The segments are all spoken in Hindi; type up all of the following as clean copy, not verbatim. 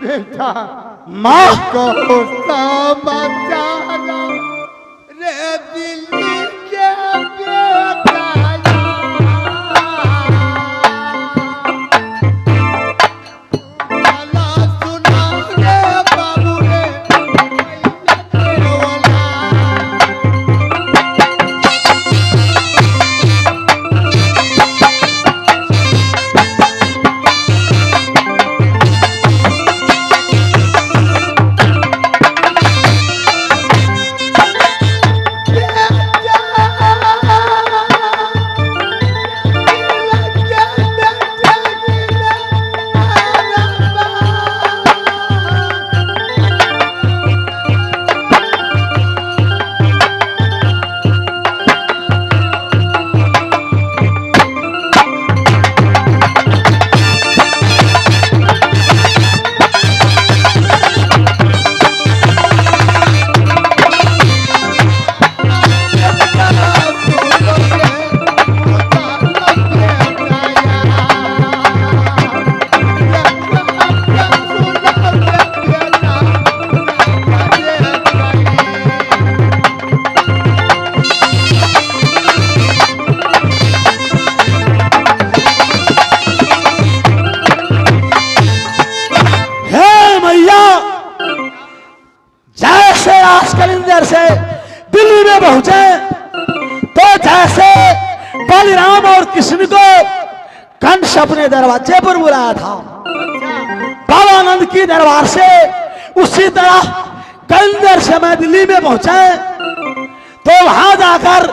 बेटा माँ को बचाना रे दिल्ली के बेटा वाला सुना रे बाबू रे से दिल्ली में पहुंचे तो जैसे बलराम और कृष्ण को कंस अपने दरवाजे पर बुलाया था बाबानंद की दरबार से, उसी तरह कलिंदर से मैं दिल्ली में पहुंचे तो वहां जाकर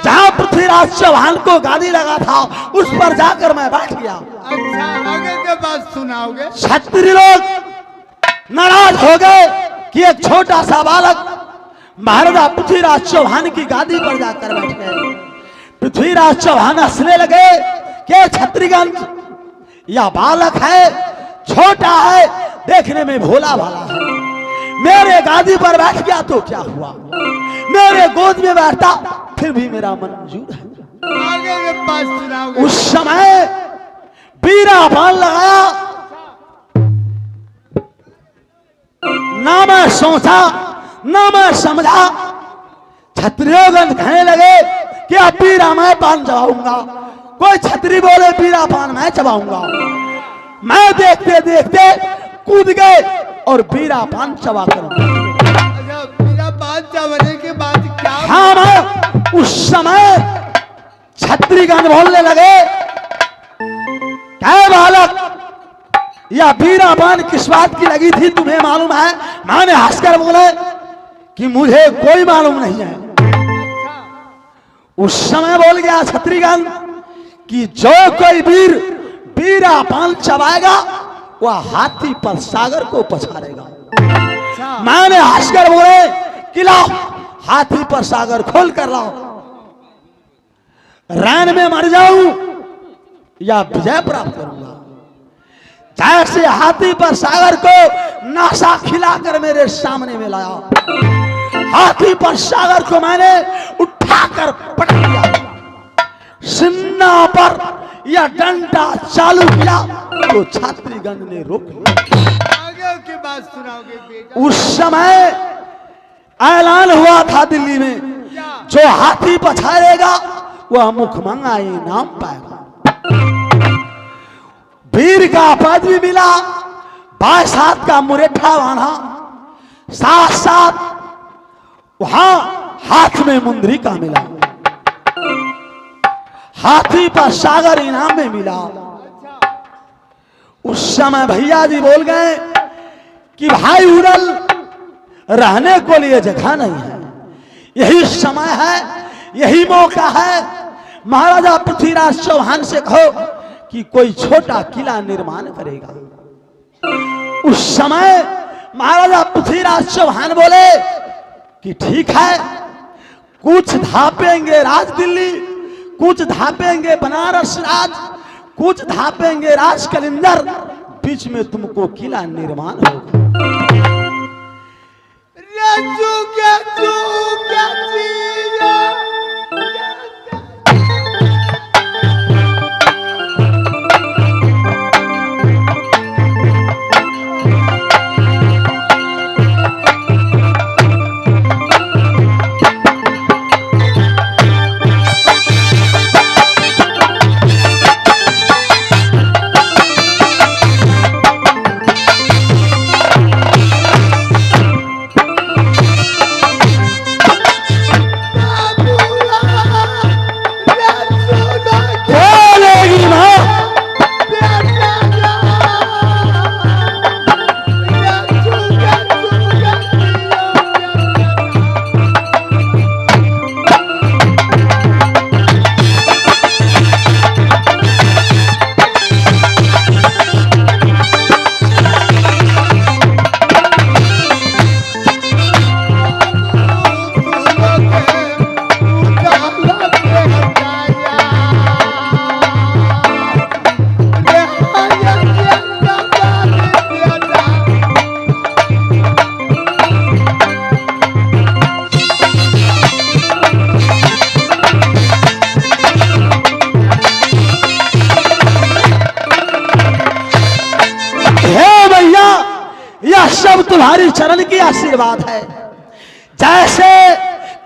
जहां पृथ्वीराज चौहान को गादी लगा था उस पर जाकर मैं बैठ गया। अच्छा, आगे के बात सुनाओगे? क्षत्रिय लोग नाराज हो गए कि एक छोटा सा बालक महाराजा पृथ्वीराज चौहान की गादी पर जाकर बैठ गए। पृथ्वीराज चौहान हंसने लगे कि क्षत्रियगण यह बालक है, छोटा है, देखने में भोला भाला है, मेरे गादी पर बैठ गया तो क्या हुआ, मेरे गोद में बैठता फिर भी मेरा मन मंजूर है। आगे के पास सुनाओगे? उस समय बीरा बाण लगाया, ना मैं सोचा ना मैं समझा। क्षत्रियोगण कहने लगे कि अब बीरा मैं पान चबाऊंगा, कोई छतरी बोले बीरा पान मैं चबाऊंगा। मैं देखते देखते कूद गए और बीरा पान चबा कर। अच्छा, बीरा पान चबाने के बाद क्या? हाँ, मैं उस समय छत्रीगण बोलने लगे, क्या बालक यह बीरा पान किस बात की लगी थी तुम्हें मालूम है? मैंने हंसकर बोले कि मुझे कोई मालूम नहीं है। उस समय बोल गया छत्रीगण कि जो कोई वीर बीरा पान चबाएगा वह हाथी पर सागर को पछाड़ेगा। मैंने हंसकर बोले कि लाओ हाथी पर सागर खोल कर लाओ, रैन में मर जाऊं या विजय प्राप्त करूंगा। जैसे हाथी पर सागर को नासा खिलाकर मेरे सामने में लाया, हाथी पर सागर को मैंने उठाकर पटक दिया, सिन्ना पर या डंडा चालू किया तो छात्रीगण ने रोक लिया। आगे की बात सुनाओगे बेटा? उस समय ऐलान हुआ था दिल्ली में, जो हाथी पछाड़ेगा वह मुखमंगा इनाम पाएगा। वीर का पद भी मिला, 22 हाथ का मुरेठा बांधा, साथ साथ वहां हाथ में मुंदरी का मिला, हाथी पर सागर इनाम में मिला। उस समय भैया जी बोल गए कि भाई उड़ल रहने को लिए जगह नहीं है, यही समय है, यही मौका है। महाराजा पृथ्वीराज चौहान से कहो कि कोई छोटा किला निर्माण करेगा। उस समय महाराजा पृथ्वीराज चौहान बोले कि ठीक है, कुछ धापेंगे राज दिल्ली, कुछ धापेंगे बनारस राज, कुछ धापेंगे राज कलिंदर, बीच में तुमको किला निर्माण होगा। यह सब तुम्हारी चरण की आशीर्वाद है। जैसे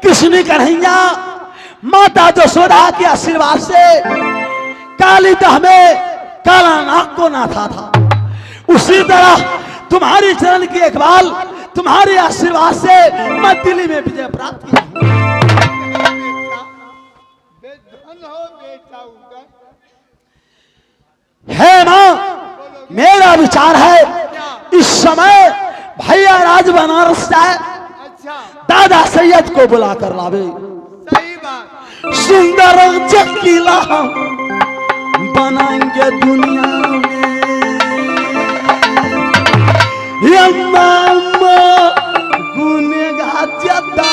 कृष्ण कन्हैया माता यशोदा के आशीर्वाद से काली दह में काला नाग को नाथा था, उसी तरह तुम्हारी चरण की इकबाल तुम्हारे आशीर्वाद से मैं दिल्ली में विजय प्राप्त किया। हे मां, मेरा विचार है इस समय भैया राज बनारस जाए, दादा सैयद को बुला कर लावे। सही बात। सुंदर चकीला बनाएंगे दुनिया में, गुनेगा ज्यादा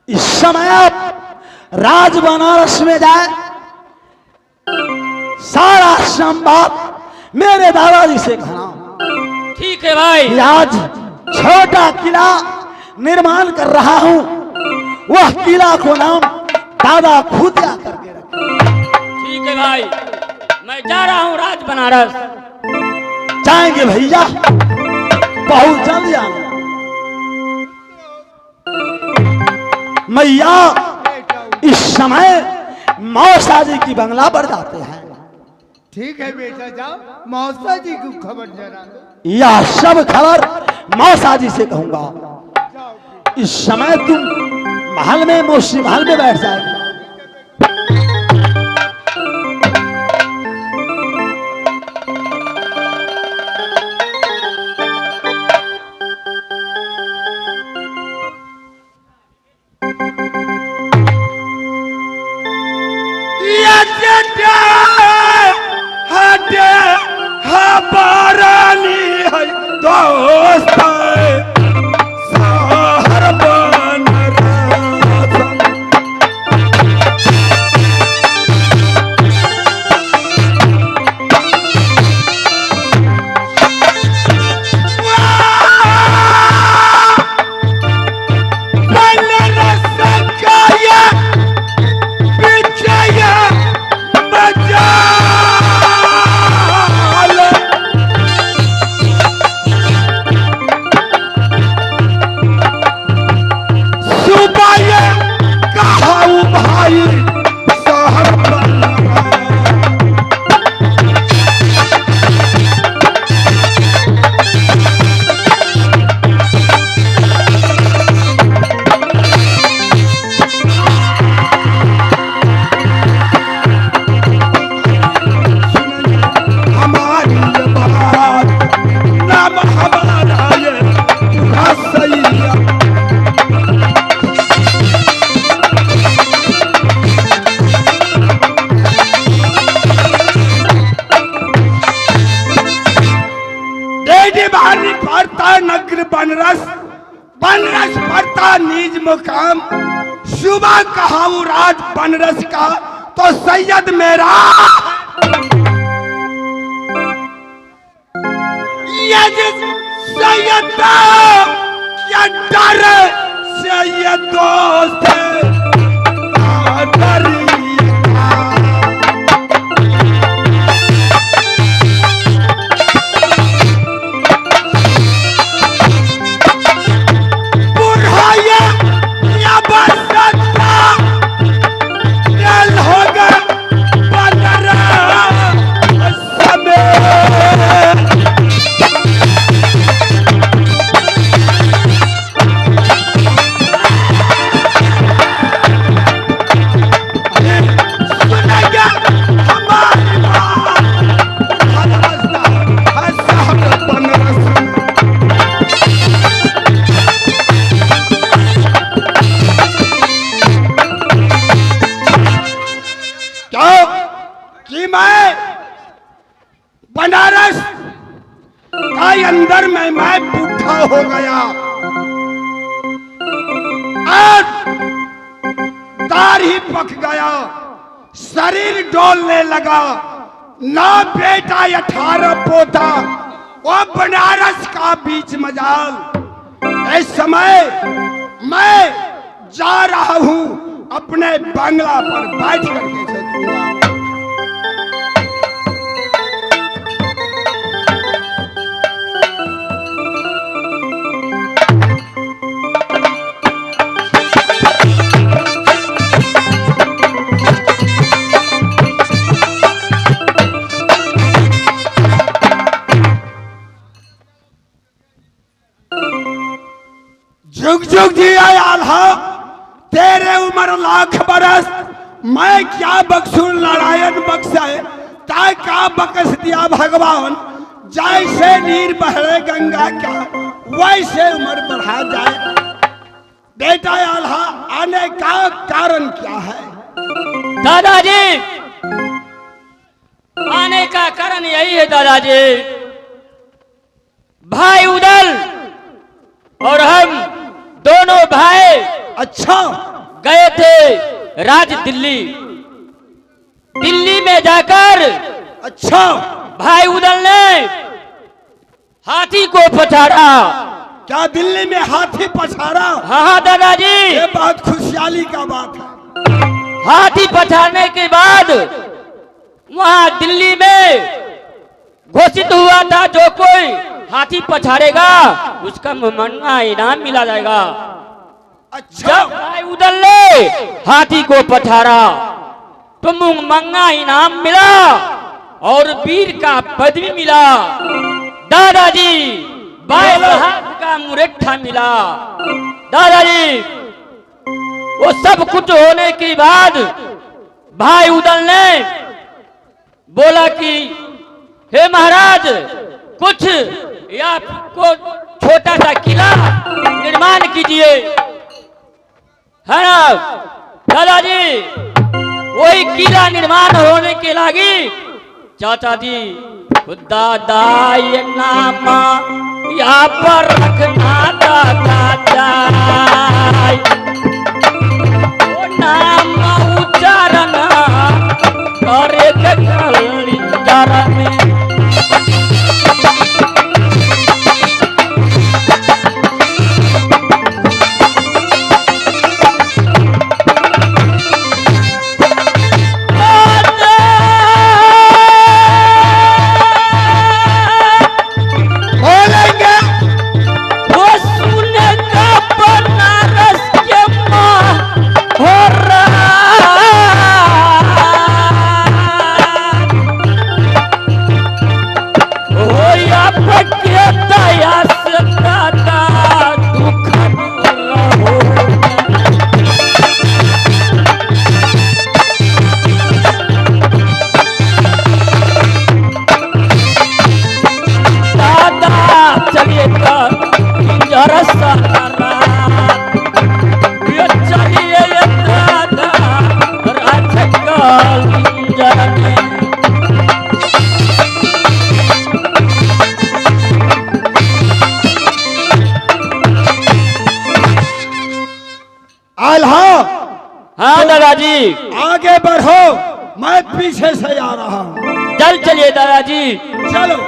इस समय आप राज बनारस में जाए, सारा संवाद मेरे दादाजी से कहना। ठीक है भाई। आज छोटा किला निर्माण कर रहा हूं, वह किला को नाम दादा खुदिया करके रखे। ठीक है भाई, मैं जा रहा हूं राज बनारस। जाएंगे भैया, बहुत जल्द जाना। मैया इस समय मौसा जी की बंगला पर जाते हैं। ठीक है बेटा, जाओ मौसा जी को खबर जरा दो। यह सब खबर मौसा जी से कहूंगा। इस समय तुम महल में, मौसी महल में बैठ जाएगी। बनरस पड़ता निज मुकाम, सुबह कहाऊ राज बनरस का तो सैयद मेरा। ये जिस सैयद क्या डर से ये दोस्त डर कि मैं बनारस का अंदर में मैं बूढ़ा हो गया और दाढ़ ही पक गया, शरीर डोलने लगा, ना बेटा 18 पोता, वो बनारस का बीच मजाल। इस समय मैं जा रहा हूं अपने बंगला पर बैठ करके सोचूंगा। जुग जुग जिया आल्हा, तेरे उम्र लाख बरस, मैं क्या बख्शू नारायण बख्शे, ताय का बख्श दिया भगवान। जैसे नीर बहरे गंगा का, वैसे उम्र बढ़ा जाए। बेटा आल्हा, आने का कारण क्या है? दादाजी, आने का कारण यही है दादाजी, भाई उदल और हम दोनों भाई अच्छा गए थे राज दिल्ली। दिल्ली में जाकर अच्छा भाई उदल ने हाथी को पछाड़ा। क्या दिल्ली में हाथी पछाड़ा? हाँ हाँ दादाजी, ये बहुत खुशहाली का बात है। हाथी पछाड़ने के बाद वहां दिल्ली में घोषित हुआ था, जो कोई हाथी पछाड़ेगा उसका महंगा इनाम मिला जाएगा। अच्छा, जब भाई उदल ने हाथी को पछाड़ा तो महंगा इनाम मिला और वीर का पदवी मिला। दादाजी 22 हाथ का मुरेठा मिला। दादाजी, वो सब कुछ होने के बाद भाई उदल ने बोला कि हे महाराज, कुछ या को छोटा सा किला निर्माण कीजिए, है ना दादाजी। वही किला निर्माण होने के लगी। चाचा जी, दादा ये नाम यहाँ पर रखना दादा, वो नाम उच्चारण करे में हाँ दादाजी, आगे बढ़ो, मैं पीछे से आ रहा हूँ। चलिए दादाजी। चलो।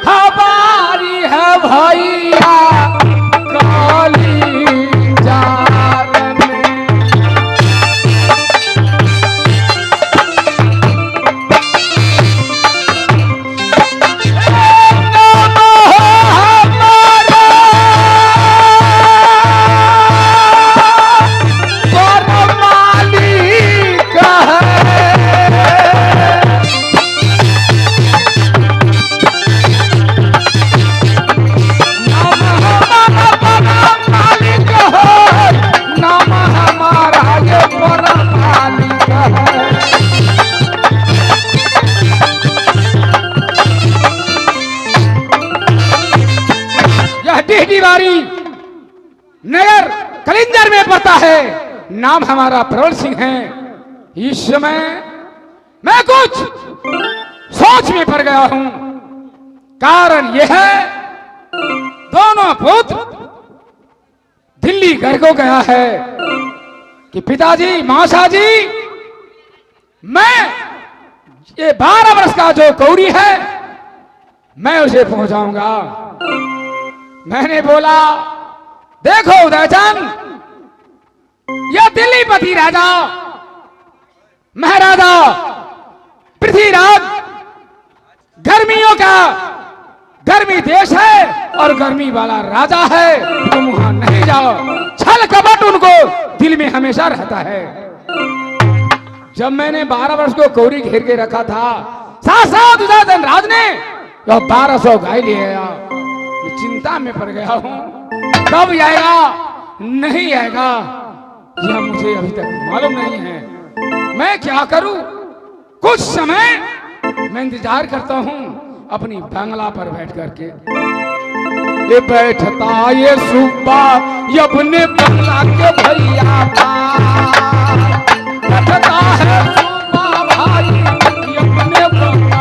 हमारी है भैया काली दीवारी नगर कलिंजर में पड़ता है। नाम हमारा प्रबल सिंह है। इस समय मैं कुछ सोच में पड़ गया हूं। कारण यह है, दोनों पुत्र दिल्ली घर को गया है कि पिताजी, मासाजी, मैं ये 12 वर्ष का जो कौड़ी है मैं उसे पहुंचाऊंगा। मैंने बोला, देखो उदयचंद, यह दिल्लीपति राजा महाराजा पृथ्वीराज गर्मियों का गर्मी देश है और गर्मी वाला राजा है। तुम वहां नहीं जाओ। छल कपट उनको दिल में हमेशा रहता है। जब मैंने 12 वर्ष को कौड़ी घेर के रखा था, साथ उदयचंद राज ने 1200 गाय ले आया। मैं चिंता में पड़ गया हूं, कब आएगा नहीं आएगा यह मुझे अभी तक मालूम नहीं है। मैं क्या करूं? कुछ समय मैं इंतजार करता हूं अपनी बंगला पर बैठ करके। ये बैठता ये सुब्बा ये अपने बंगला के भैया बैठता है सुब्बा भाई ये अपने बंगला।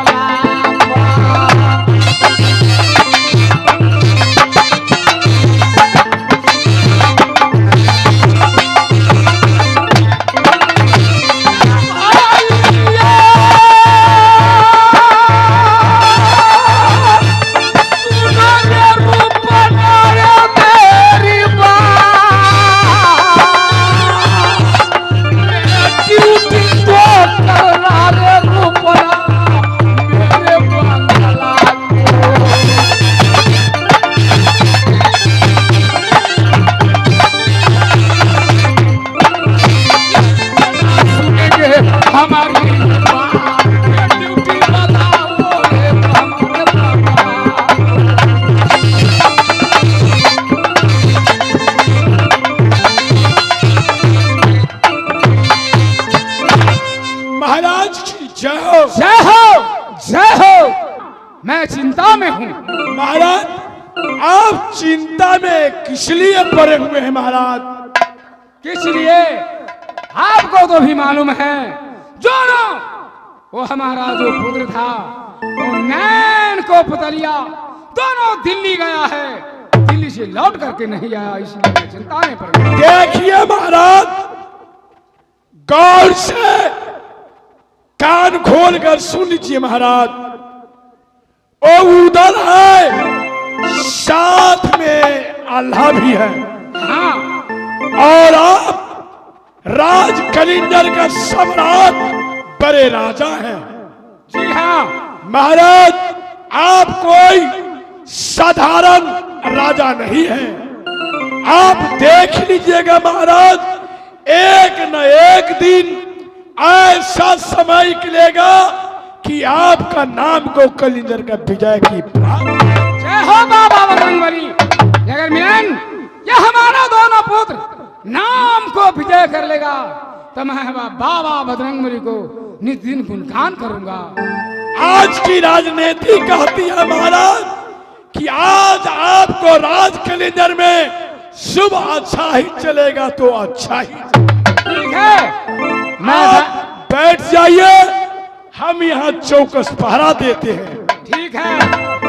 मैं चिंता में हूं। महाराज, आप चिंता में किस लिए पड़े हुए हैं महाराज? किस लिए आपको तो भी मालूम है। जो वो हमारा जो पुत्र था वो नैन को पुतलिया दोनों दिल्ली गया है, दिल्ली से लौट करके नहीं आया, इसलिए मैं चिंता में पड़ गया। देखिए महाराज, गौर से कान खोल कर सुन लीजिए महाराज। ओ उधर है, साथ में अल्लाह भी है। हाँ। और आप राज कलिंजर का सम्राट बड़े राजा हैं। जी हाँ महाराज, आप कोई साधारण राजा नहीं है। आप देख लीजिएगा महाराज, एक न एक दिन ऐसा समय निकलेगा कि आपका नाम को कलिंजर का विजय की प्राप्त। जय हो बाबा बजरंगबली। अगर मिलन ये हमारा दोनों पुत्र नाम को विजय कर लेगा तो मैं बाबा बजरंगबली को नित दिन गुणगान करूंगा। आज की राजनीति कहती है महाराज कि आज आपको राज कलिंजर में शुभ अच्छा ही चलेगा तो अच्छा ही। ठीक है, मैं बैठ जाइए, हम यहाँ चौकस पहरा देते हैं। ठीक है,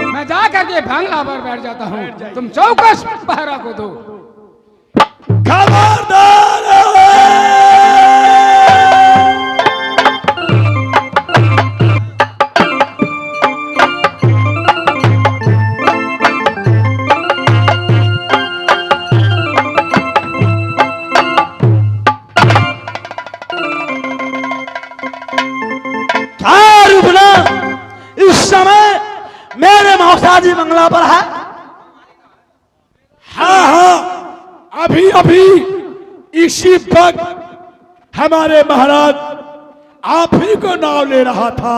मैं जा करके बंगला पर बैठ जाता हूँ, तुम चौकस पहरा को दो। खबरदार! इस समय मेरे मौसाजी बंगला पर है। हाँ हाँ, अभी अभी इसी वक्त हमारे महाराज आप ही को नाम ले रहा था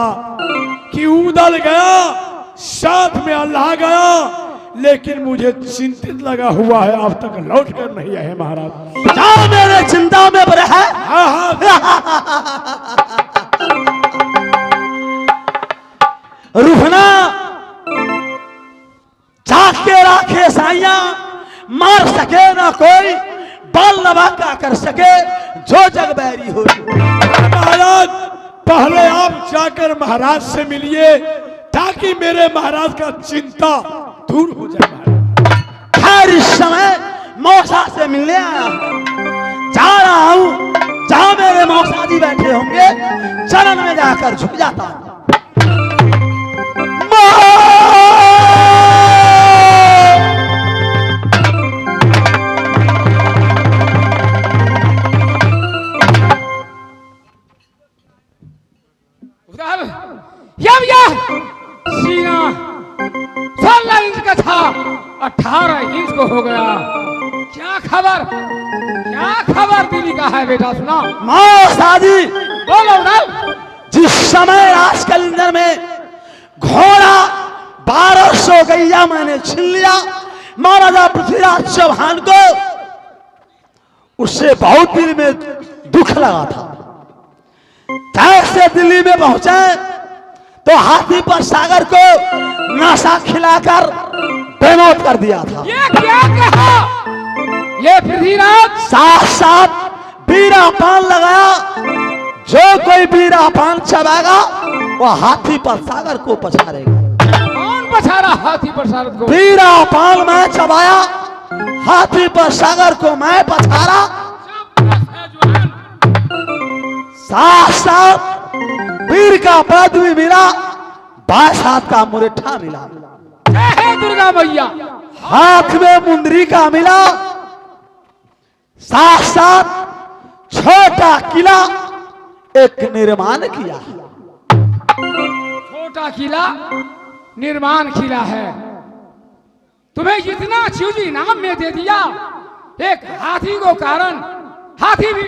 कि उदल गया, साथ में अल्लाह गया, लेकिन मुझे चिंतित लगा हुआ है, अब तक लौट कर नहीं आए महाराज। क्या मेरे चिंता में पड़े है? हाँ हाँ रुफना जाग के राखे साइया, मार सके ना कोई, बाल लबा का कर सके जो जग बैरी हो। महाराज पहले आप जाकर महाराज से मिलिए ताकि मेरे महाराज का चिंता दूर हो जाए। महाराज हर इस समय मौसा से मिलने आया हूं, जा रहा हूं जहां मेरे मौसा जी बैठे होंगे चरण में जाकर झुक जाता हूं। सीना 16 इंच का था, 18 इंच को हो गया। क्या खबर दिल्ली का है बेटा, सुना। मौसा जी बोलो उधर। जिस समय राजकलिंदर में घोड़ा 1200 गैया मैंने छीन लिया महाराजा पृथ्वीराज चौहान को, उससे बहुत दिल में दुख लगा था। जैसे दिल्ली में पहुंचे तो हाथी पर सागर को नशा खिलाकर बेमौत कर दिया था। ये क्या कहा ये पृथ्वीराज? साथ साथ बीरा पान लगाया, जो कोई बीरा पान चबाएगा वो हाथी पर सागर को पछाड़ेगा। कौन पछाड़ा हाथी पर सागर को? बीरा पान मैं चबाया, हाथी पर सागर को मैं पछाड़ा। साथ साथ वीर का पद भी मिला, 22 हाथ का मुरेठा मिला, जय दुर्गा मैया। हाथ में मुंदरी का मिला, साथ साथ छोटा किला एक निर्माण किया। छोटा किला निर्माण किला है। तुम्हें इतना चीज इनाम में दे दिया, एक हाथी को कारण, हाथी भी